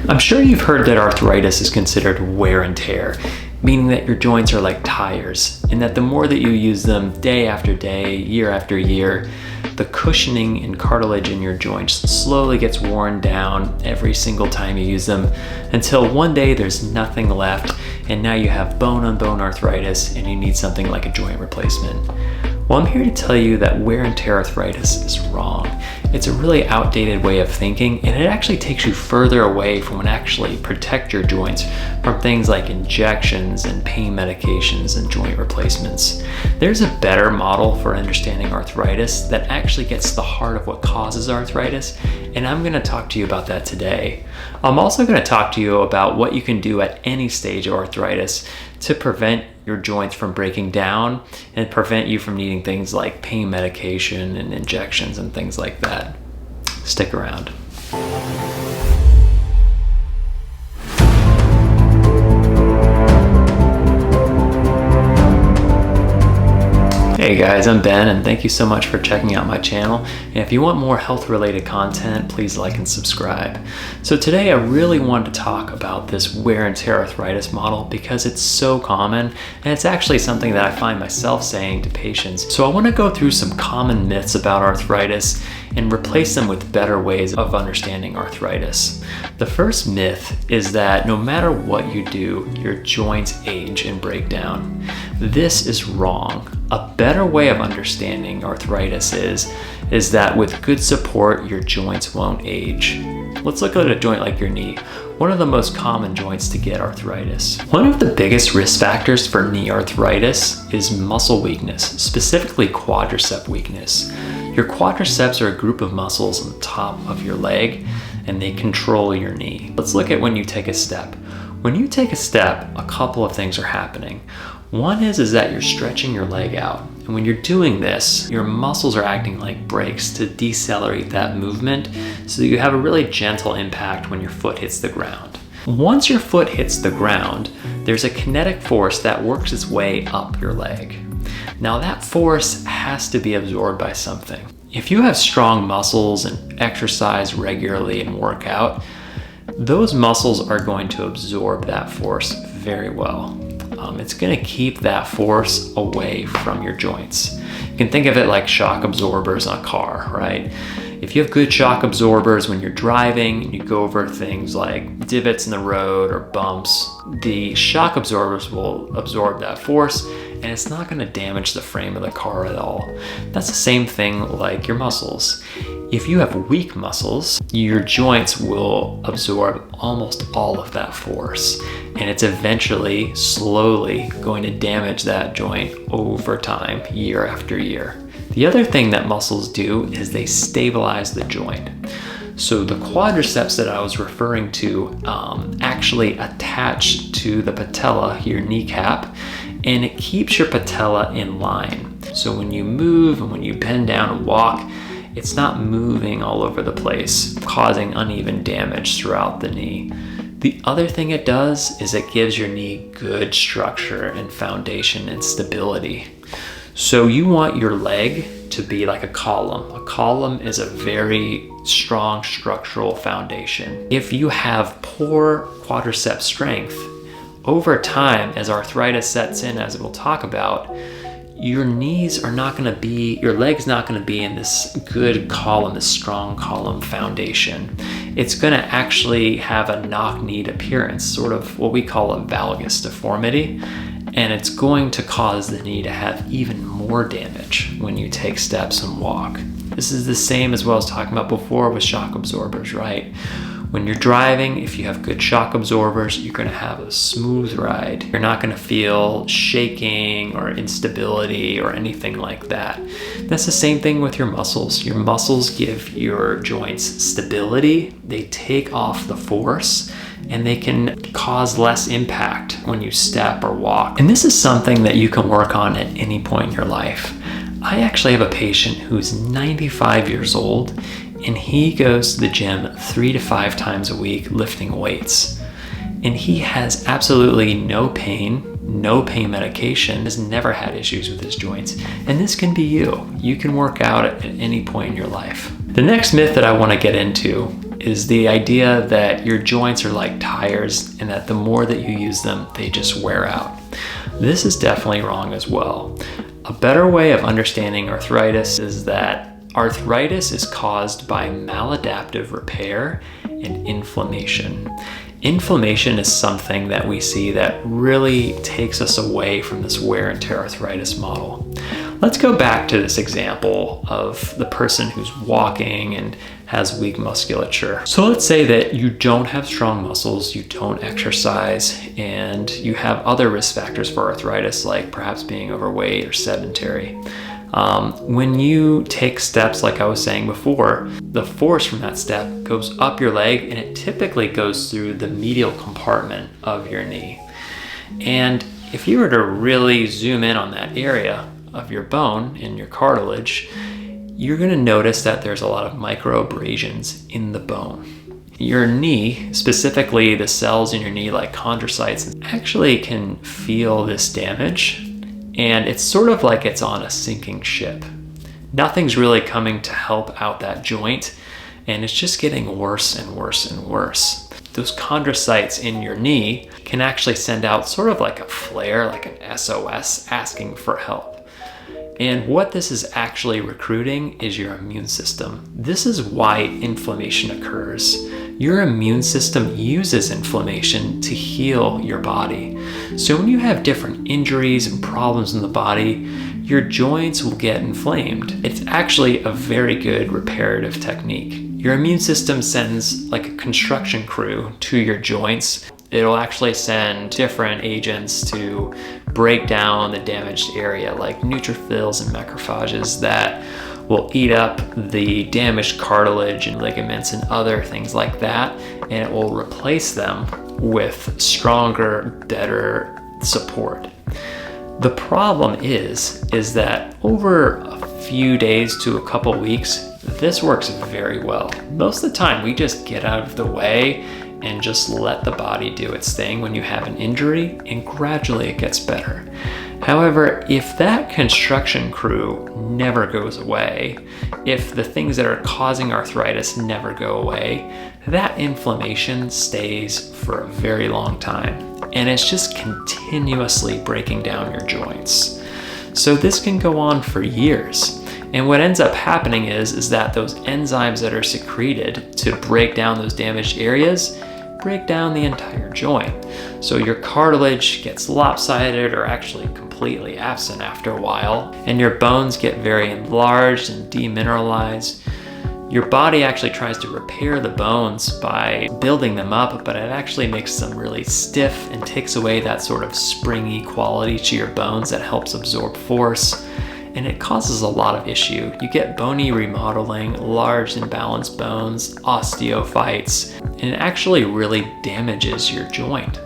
I'm sure you've heard that arthritis is considered wear and tear, meaning that your joints are like tires, and that the more that you use them day after day, year after year, the cushioning and cartilage in your joints slowly gets worn down every single time you use them, until one day there's nothing left and now you have bone-on-bone arthritis and you need something like a joint replacement. Well, I'm here to tell you that wear and tear arthritis is wrong. It's a really outdated way of thinking, and it actually takes you further away from what actually protect your joints from things like injections and pain medications and joint replacements. There's a better model for understanding arthritis that actually gets to the heart of what causes arthritis, and I'm going to talk to you about that today. I'm also going to talk to you about what you can do at any stage of arthritis to prevent your joints from breaking down and prevent you from needing things like pain medication and injections and things like that. Stick around. Hey guys, I'm Ben, and thank you so much for checking out my channel. And if you want more health related content, please like and subscribe. So today I really wanted to talk about this wear and tear arthritis model because it's so common, and it's actually something that I find myself saying to patients. So I want to go through some common myths about arthritis and replace them with better ways of understanding arthritis. The first myth is that no matter what you do, your joints age and break down. This is wrong. A better way of understanding arthritis is that with good support, your joints won't age. Let's look at a joint like your knee, one of the most common joints to get arthritis. One of the biggest risk factors for knee arthritis is muscle weakness, specifically quadricep weakness. Your quadriceps are a group of muscles on the top of your leg, and they control your knee. Let's look at when you take a step. When you take a step, a couple of things are happening. One is that you're stretching your leg out. And when you're doing this, your muscles are acting like brakes to decelerate that movement so that you have a really gentle impact when your foot hits the ground. Once your foot hits the ground, there's a kinetic force that works its way up your leg. Now that force has to be absorbed by something. If you have strong muscles and exercise regularly and work out, those muscles are going to absorb that force very well. It's going to keep that force away from your joints. You can think of it like shock absorbers on a car, right? If you have good shock absorbers when you're driving and you go over things like divots in the road or bumps, the shock absorbers will absorb that force and it's not going to damage the frame of the car at all. That's the same thing like your muscles. If you have weak muscles, your joints will absorb almost all of that force, and it's eventually, slowly going to damage that joint over time, year after year. The other thing that muscles do is they stabilize the joint. So the quadriceps that I was referring to actually attach to the patella, your kneecap, and it keeps your patella in line. So when you move and when you bend down and walk, it's not moving all over the place, causing uneven damage throughout the knee. The other thing it does is it gives your knee good structure and foundation and stability. So you want your leg to be like a column. A column is a very strong structural foundation. If you have poor quadricep strength, over time, as arthritis sets in, as we'll talk about, your knees are not going to be, your leg's not going to be in this good column, this strong column foundation. It's going to actually have a knock-kneed appearance, sort of what we call a valgus deformity, and it's going to cause the knee to have even more damage when you take steps and walk. This is the same as what I was talking about before with shock absorbers, right? When you're driving, if you have good shock absorbers, you're going to have a smooth ride. You're not going to feel shaking or instability or anything like that. That's the same thing with your muscles. Your muscles give your joints stability. They take off the force and they can cause less impact when you step or walk. And this is something that you can work on at any point in your life. I actually have a patient who's 95 years old, and he goes to the gym 3 to 5 times a week lifting weights. And he has absolutely no pain medication, has never had issues with his joints. And this can be you. You can work out at any point in your life. The next myth that I want to get into is the idea that your joints are like tires and that the more that you use them, they just wear out. This is definitely wrong as well. A better way of understanding arthritis is that arthritis is caused by maladaptive repair and inflammation. Inflammation is something that we see that really takes us away from this wear and tear arthritis model. Let's go back to this example of the person who's walking and has weak musculature. So let's say that you don't have strong muscles, you don't exercise, and you have other risk factors for arthritis, like perhaps being overweight or sedentary. When you take steps, like I was saying before, the force from that step goes up your leg and it typically goes through the medial compartment of your knee. And if you were to really zoom in on that area of your bone and your cartilage, you're going to notice that there's a lot of micro abrasions in the bone. Your knee, specifically the cells in your knee like chondrocytes, actually can feel this damage, and it's sort of like it's on a sinking ship. Nothing's really coming to help out that joint, and it's just getting worse and worse and worse. Those chondrocytes in your knee can actually send out sort of like a flare, like an SOS, asking for help. And what this is actually recruiting is your immune system. This is why inflammation occurs. Your immune system uses inflammation to heal your body. So when you have different injuries and problems in the body, your joints will get inflamed. It's actually a very good reparative technique. Your immune system sends like a construction crew to your joints. It'll actually send different agents to break down the damaged area, like neutrophils and macrophages that will eat up the damaged cartilage and ligaments and other things like that, and it will replace them with stronger, better support. The problem is that over a few days to a couple weeks, this works very well. Most of the time, we just get out of the way and just let the body do its thing when you have an injury, and gradually it gets better. However, if that construction crew never goes away, if the things that are causing arthritis never go away, that inflammation stays for a very long time, and it's just continuously breaking down your joints. So this can go on for years. And what ends up happening is that those enzymes that are secreted to break down those damaged areas break down the entire joint. So your cartilage gets lopsided or actually completely absent after a while, and your bones get very enlarged and demineralized. Your body actually tries to repair the bones by building them up, but it actually makes them really stiff and takes away that sort of springy quality to your bones that helps absorb force. And it causes a lot of issue. You get bony remodeling, large imbalanced bones, osteophytes, and it actually really damages your joint.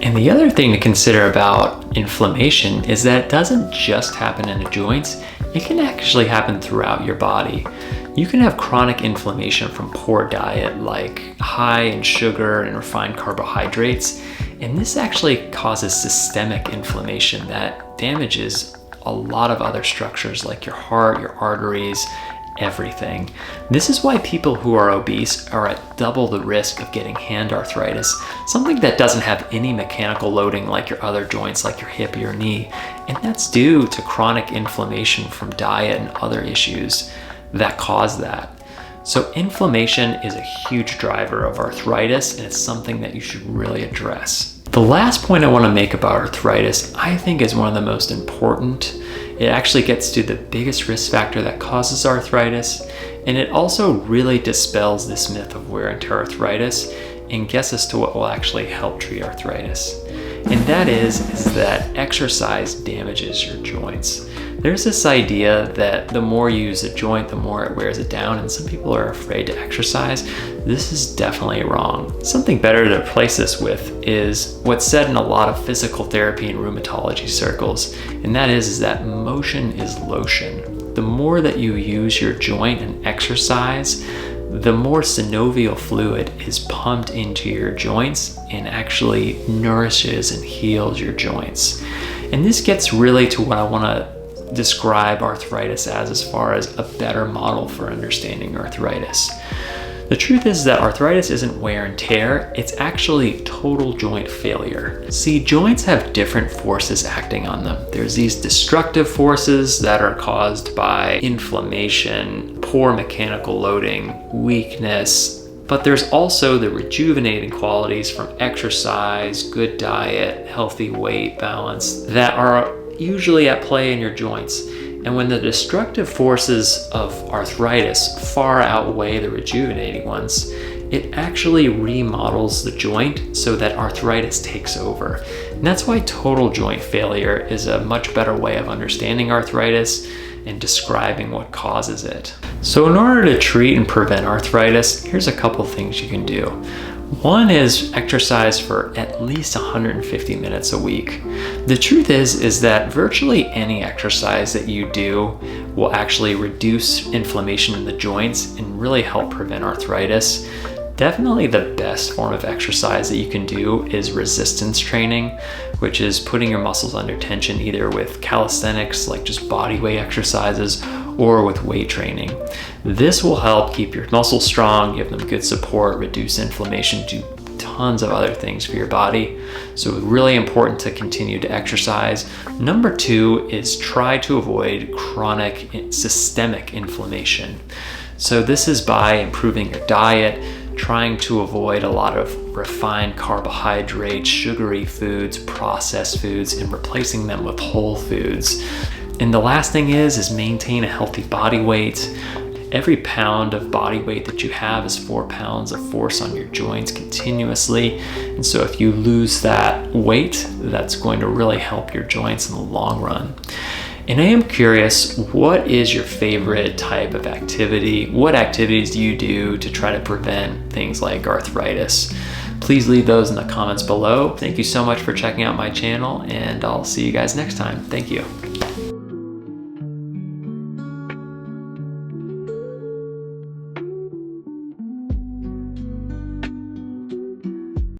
And the other thing to consider about inflammation is that it doesn't just happen in the joints, it can actually happen throughout your body. You can have chronic inflammation from poor diet, like high in sugar and refined carbohydrates, and this actually causes systemic inflammation that damages a lot of other structures like your heart, your arteries, everything. This is why people who are obese are at double the risk of getting hand arthritis, something that doesn't have any mechanical loading like your other joints like your hip or your knee. And that's due to chronic inflammation from diet and other issues that cause that. So inflammation is a huge driver of arthritis, and it's something that you should really address. The last point I want to make about arthritis, I think, is one of the most important. It actually gets to the biggest risk factor that causes arthritis, and it also really dispels this myth of wear and tear arthritis and gets us to what will actually help treat arthritis. And that is that exercise damages your joints. There's this idea that the more you use a joint, the more it wears it down, and some people are afraid to exercise. This is definitely wrong. Something better to replace this with is what's said in a lot of physical therapy and rheumatology circles, and that is that motion is lotion. The more that you use your joint and exercise, the more synovial fluid is pumped into your joints and actually nourishes and heals your joints. And this gets really to what I want to describe arthritis as far as a better model for understanding arthritis. The truth is that arthritis isn't wear and tear, it's actually total joint failure. See, joints have different forces acting on them. There's these destructive forces that are caused by inflammation, poor mechanical loading, weakness, but there's also the rejuvenating qualities from exercise, good diet, healthy weight balance that are usually at play in your joints. And when the destructive forces of arthritis far outweigh the rejuvenating ones, it actually remodels the joint so that arthritis takes over. And that's why total joint failure is a much better way of understanding arthritis and describing what causes it. So in order to treat and prevent arthritis, here's a couple things you can do. One is exercise for at least 150 minutes a week. The truth is that virtually any exercise that you do will actually reduce inflammation in the joints and really help prevent arthritis. Definitely the best form of exercise that you can do is resistance training, which is putting your muscles under tension either with calisthenics, like just body weight exercises, or with weight training. This will help keep your muscles strong, give them good support, reduce inflammation, do tons of other things for your body. So really important to continue to exercise. Number 2 is try to avoid chronic systemic inflammation. So this is by improving your diet, trying to avoid a lot of refined carbohydrates, sugary foods, processed foods, and replacing them with whole foods. And the last thing is maintain a healthy body weight. Every pound of body weight that you have is 4 pounds of force on your joints continuously. And so if you lose that weight, that's going to really help your joints in the long run. And I am curious, what is your favorite type of activity? What activities do you do to try to prevent things like arthritis? Please leave those in the comments below. Thank you so much for checking out my channel, and I'll see you guys next time. Thank you.